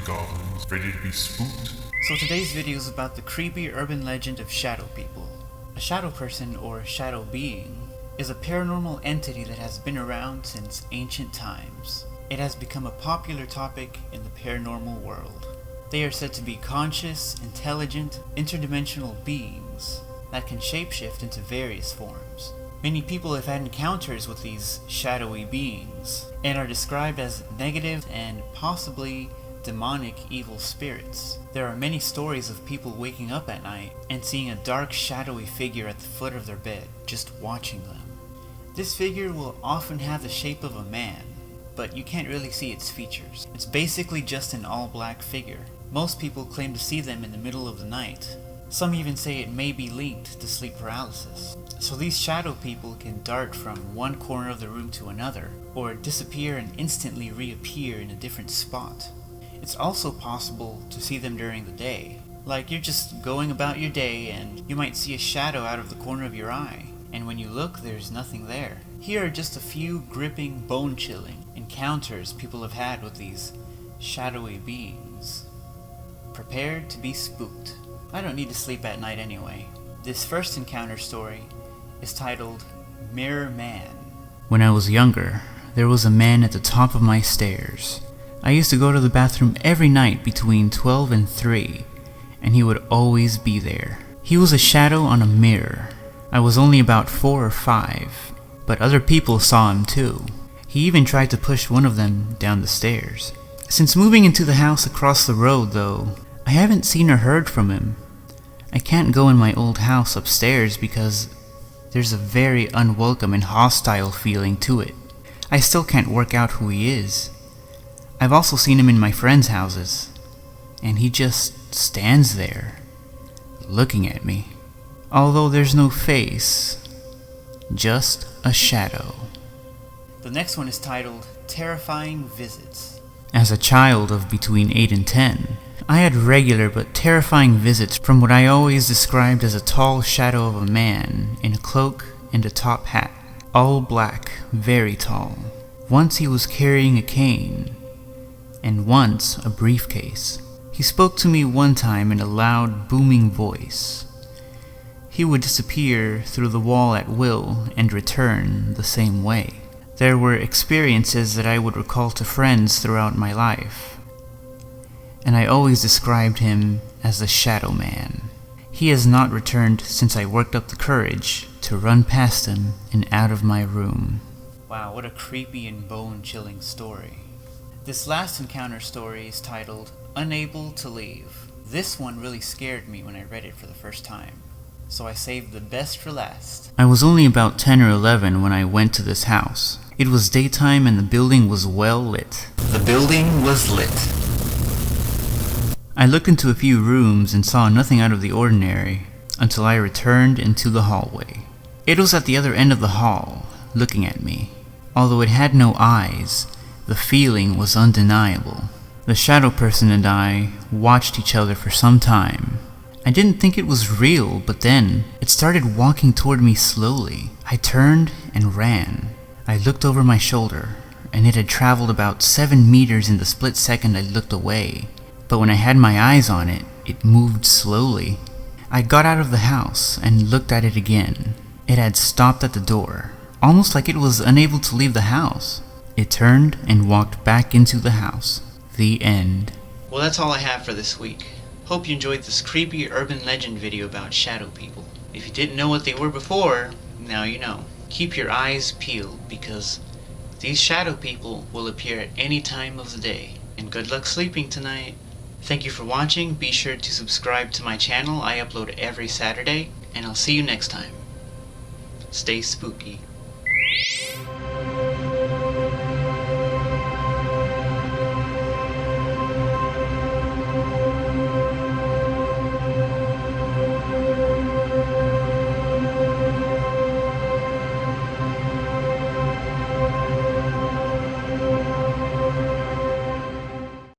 goblins, ready to be spooked? So today's video is about the creepy urban legend of shadow people. A shadow person, or shadow being, is a paranormal entity that has been around since ancient times. It has become a popular topic in the paranormal world. They are said to be conscious, intelligent, interdimensional beings that can shapeshift into various forms. Many people have had encounters with these shadowy beings and are described as negative and possibly demonic evil spirits. There are many stories of people waking up at night and seeing a dark shadowy figure at the foot of their bed, just watching them. This figure will often have the shape of a man, but you can't really see its features. It's basically just an all-black figure. Most people claim to see them in the middle of the night. Some even say it may be linked to sleep paralysis. So these shadow people can dart from one corner of the room to another, or disappear and instantly reappear in a different spot. It's also possible to see them during the day. Like you're just going about your day and you might see a shadow out of the corner of your eye, and when you look, there's nothing there. Here are just a few gripping, bone-chilling encounters people have had with these shadowy beings. Prepare to be spooked. I don't need to sleep at night anyway. This first encounter story is titled Mirror Man. When I was younger, there was a man at the top of my stairs. I used to go to the bathroom every night between 12 and 3, and he would always be there. He was a shadow on a mirror. I was only about 4 or 5, but other people saw him too. He even tried to push one of them down the stairs. Since moving into the house across the road though, I haven't seen or heard from him. I can't go in my old house upstairs because there's a very unwelcome and hostile feeling to it. I still can't work out who he is. I've also seen him in my friends' houses, and he just stands there, looking at me. Although there's no face, just a shadow. The next one is titled Terrifying Visits. As a child of between 8 and 10, I had regular but terrifying visits from what I always described as a tall shadow of a man in a cloak and a top hat, all black, very tall. Once he was carrying a cane, and once a briefcase. He spoke to me one time in a loud, booming voice. He would disappear through the wall at will and return the same way. There were experiences that I would recall to friends throughout my life, and I always described him as the Shadow Man. He has not returned since I worked up the courage to run past him and out of my room. Wow, what a creepy and bone-chilling story. This last encounter story is titled Unable to Leave. This one really scared me when I read it for the first time, so I saved the best for last. I was only about 10 or 11 when I went to this house. It was daytime and the building was well lit. The building was lit. I looked into a few rooms and saw nothing out of the ordinary until I returned into the hallway. It was at the other end of the hall, looking at me. Although it had no eyes, the feeling was undeniable. The shadow person and I watched each other for some time. I didn't think it was real, but then it started walking toward me slowly. I turned and ran. I looked over my shoulder, and it had traveled about 7 meters in the split second I looked away. But when I had my eyes on it, it moved slowly. I got out of the house and looked at it again. It had stopped at the door, almost like it was unable to leave the house. It turned and walked back into the house. The end. Well, that's all I have for this week. Hope you enjoyed this creepy urban legend video about shadow people. If you didn't know what they were before, now you know. Keep your eyes peeled because these shadow people will appear at any time of the day. And good luck sleeping tonight. Thank you for watching. Be sure to subscribe to my channel. I upload every Saturday, and I'll see you next time. Stay spooky.